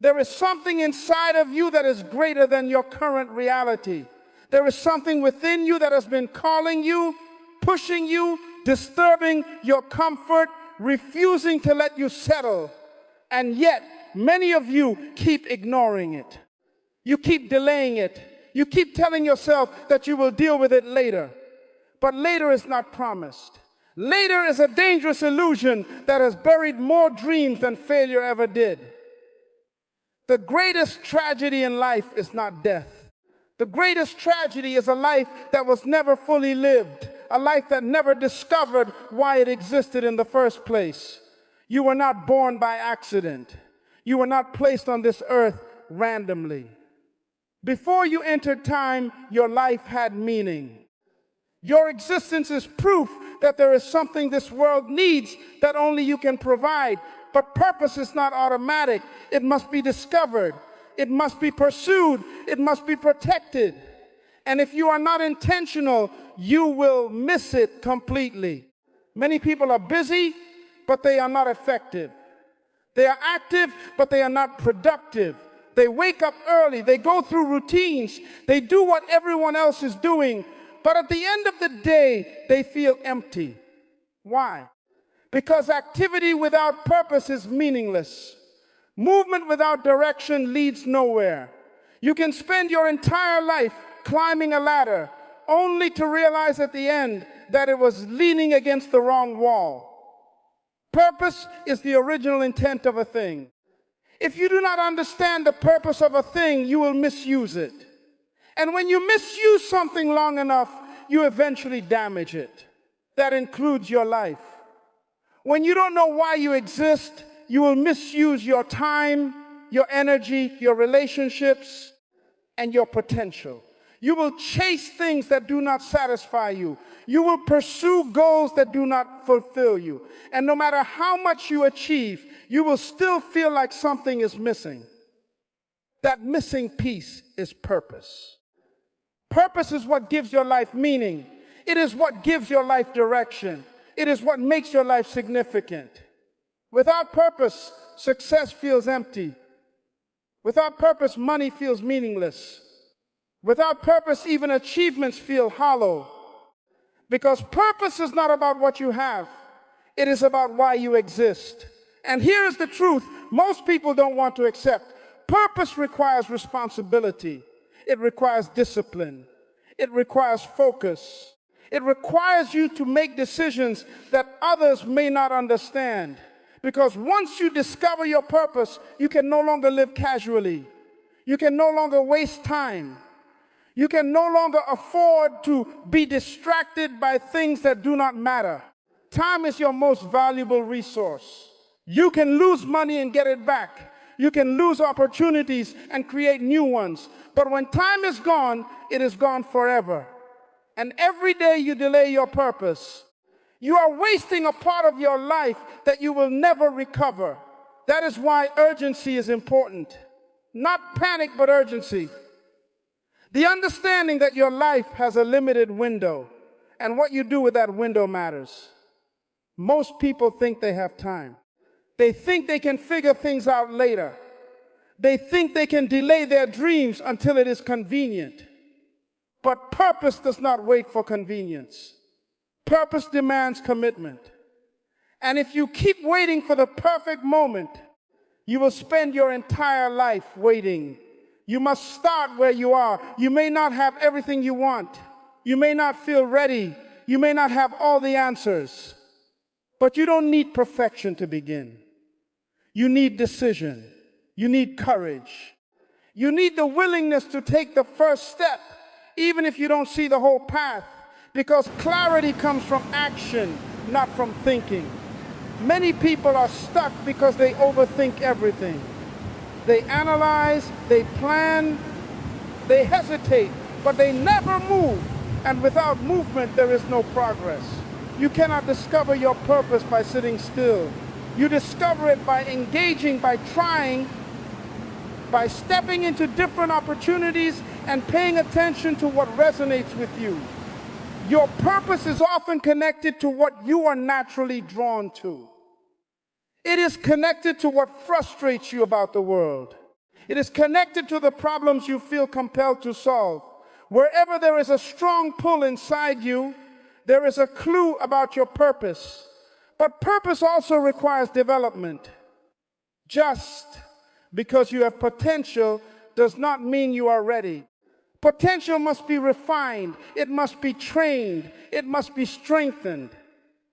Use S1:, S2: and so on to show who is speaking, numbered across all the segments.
S1: There is something inside of you that is greater than your current reality. There is something within you that has been calling you, pushing you, disturbing your comfort, refusing to let you settle. And yet, many of you keep ignoring it. You keep delaying it. You keep telling yourself that you will deal with it later. But later is not promised. Later is a dangerous illusion that has buried more dreams than failure ever did. The greatest tragedy in life is not death. The greatest tragedy is a life that was never fully lived, a life that never discovered why it existed in the first place. You were not born by accident. You were not placed on this earth randomly. Before you entered time, your life had meaning. Your existence is proof that there is something this world needs that only you can provide. But purpose is not automatic. It must be discovered. It must be pursued. It must be protected. And if you are not intentional, you will miss it completely. Many people are busy, but they are not effective. They are active, but they are not productive. They wake up early. They go through routines. They do what everyone else is doing. But at the end of the day, they feel empty. Why? Because activity without purpose is meaningless. Movement without direction leads nowhere. You can spend your entire life climbing a ladder only to realize at the end that it was leaning against the wrong wall. Purpose is the original intent of a thing. If you do not understand the purpose of a thing, you will misuse it. And when you misuse something long enough, you eventually damage it. That includes your life. When you don't know why you exist, you will misuse your time, your energy, your relationships, and your potential. You will chase things that do not satisfy you. You will pursue goals that do not fulfill you. And no matter how much you achieve, you will still feel like something is missing. That missing piece is purpose. Purpose is what gives your life meaning. It is what gives your life direction. It is what makes your life significant. Without purpose, success feels empty. Without purpose, money feels meaningless. Without purpose, even achievements feel hollow. Because purpose is not about what you have. It is about why you exist. And here is the truth most people don't want to accept. Purpose requires responsibility. It requires discipline. It requires focus. It requires you to make decisions that others may not understand. Because once you discover your purpose, you can no longer live casually. You can no longer waste time. You can no longer afford to be distracted by things that do not matter. Time is your most valuable resource. You can lose money and get it back. You can lose opportunities and create new ones. But when time is gone, it is gone forever. And every day you delay your purpose, you are wasting a part of your life that you will never recover. That is why urgency is important. Not panic, but urgency. The understanding that your life has a limited window, and what you do with that window matters. Most people think they have time. They think they can figure things out later. They think they can delay their dreams until it is convenient. But purpose does not wait for convenience. Purpose demands commitment. And if you keep waiting for the perfect moment, you will spend your entire life waiting. You must start where you are. You may not have everything you want. You may not feel ready. You may not have all the answers. But you don't need perfection to begin. You need decision. You need courage. You need the willingness to take the first step, even if you don't see the whole path, because clarity comes from action, not from thinking. Many people are stuck because they overthink everything. They analyze, they plan, they hesitate, but they never move. And without movement, there is no progress. You cannot discover your purpose by sitting still. You discover it by engaging, by trying, by stepping into different opportunities and paying attention to what resonates with you. Your purpose is often connected to what you are naturally drawn to. It is connected to what frustrates you about the world. It is connected to the problems you feel compelled to solve. Wherever there is a strong pull inside you, there is a clue about your purpose. But purpose also requires development. Just because you have potential does not mean you are ready. Potential must be refined, it must be trained, it must be strengthened.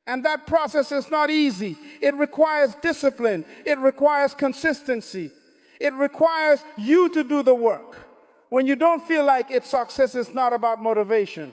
S1: And that process is not easy. It requires discipline, it requires consistency, it requires you to do the work. When you don't feel like it, success is not about motivation.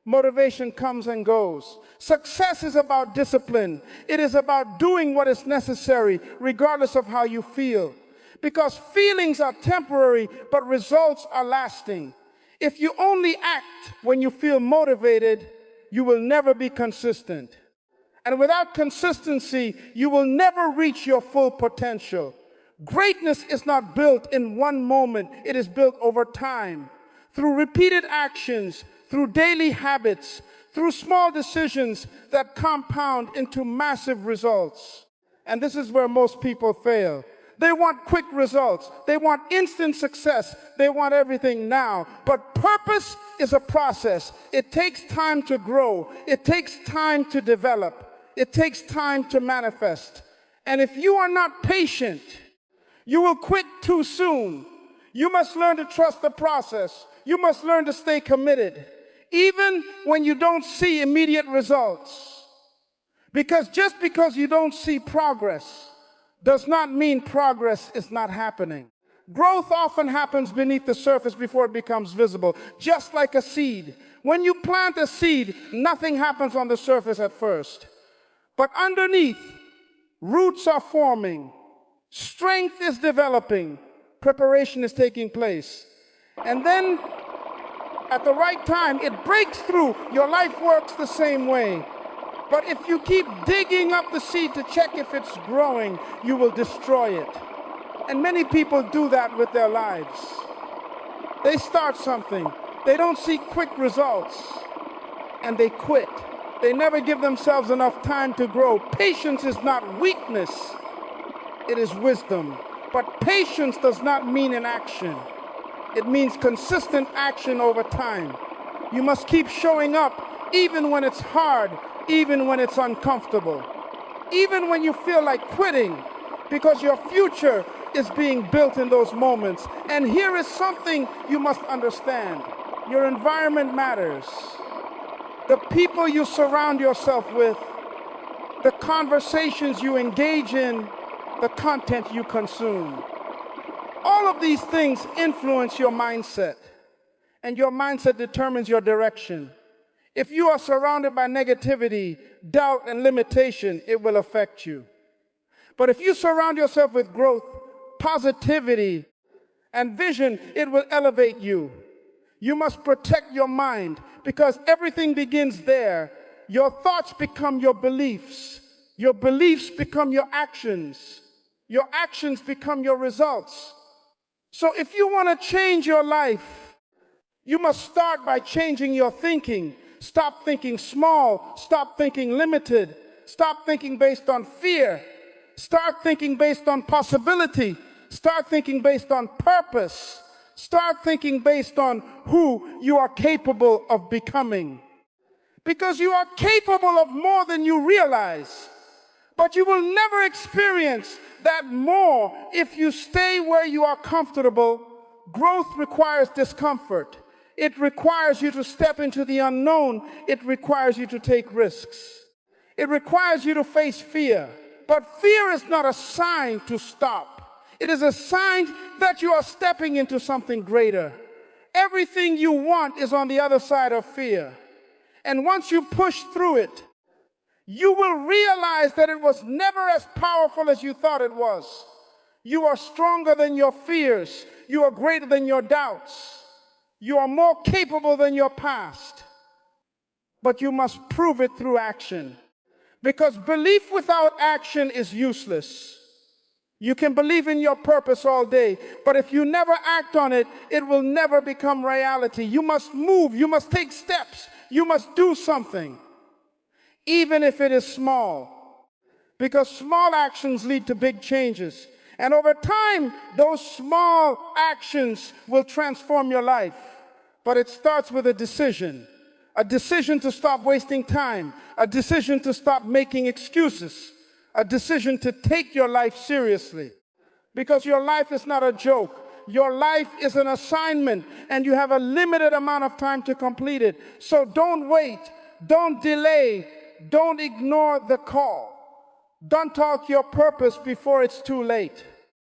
S1: Motivation comes and goes. Success is about discipline. It is about doing what is necessary, regardless of how you feel. Because feelings are temporary, but results are lasting. If you only act when you feel motivated, you will never be consistent. And without consistency, you will never reach your full potential. Greatness is not built in one moment. It is built over time, through repeated actions, through daily habits, through small decisions that compound into massive results. And this is where most people fail. They want quick results. They want instant success. They want everything now. But purpose is a process. It takes time to grow. It takes time to develop. It takes time to manifest. And if you are not patient, you will quit too soon. You must learn to trust the process. You must learn to stay committed, even when you don't see immediate results. Because just because you don't see progress does not mean progress is not happening. Growth often happens beneath the surface before it becomes visible, just like a seed. When you plant a seed, nothing happens on the surface at first. But underneath, roots are forming, strength is developing, preparation is taking place. And then, at the right time, it breaks through. Your life works the same way. But if you keep digging up the seed to check if it's growing, you will destroy it. And many people do that with their lives. They start something, they don't see quick results, and they quit. They never give themselves enough time to grow. Patience is not weakness, it is wisdom. But patience does not mean inaction. It means consistent action over time. You must keep showing up even when it's hard, even when it's uncomfortable, even when you feel like quitting, because your future is being built in those moments. And here is something you must understand. Your environment matters. The people you surround yourself with, the conversations you engage in, the content you consume. All of these things influence your mindset, and your mindset determines your direction. If you are surrounded by negativity, doubt, and limitation, it will affect you. But if you surround yourself with growth, positivity, and vision, it will elevate you. You must protect your mind, because everything begins there. Your thoughts become your beliefs. Your beliefs become your actions. Your actions become your results. So if you want to change your life, you must start by changing your thinking. Stop thinking small. Stop thinking limited. Stop thinking based on fear. Start thinking based on possibility. Start thinking based on purpose. Start thinking based on who you are capable of becoming. Because you are capable of more than you realize. But you will never experience that more if you stay where you are comfortable. Growth requires discomfort. It requires you to step into the unknown. It requires you to take risks. It requires you to face fear. But fear is not a sign to stop. It is a sign that you are stepping into something greater. Everything you want is on the other side of fear. And once you push through it, you will realize that it was never as powerful as you thought it was. You are stronger than your fears. You are greater than your doubts. You are more capable than your past. But you must prove it through action. Because belief without action is useless. You can believe in your purpose all day, but if you never act on it, it will never become reality. You must move. You must take steps. You must do something, even if it is small. Because small actions lead to big changes. And over time, those small actions will transform your life. But it starts with a decision to stop wasting time, a decision to stop making excuses, a decision to take your life seriously. Because your life is not a joke. Your life is an assignment, and you have a limited amount of time to complete it. So don't wait, don't delay, don't ignore the call. Don't talk your purpose before it's too late.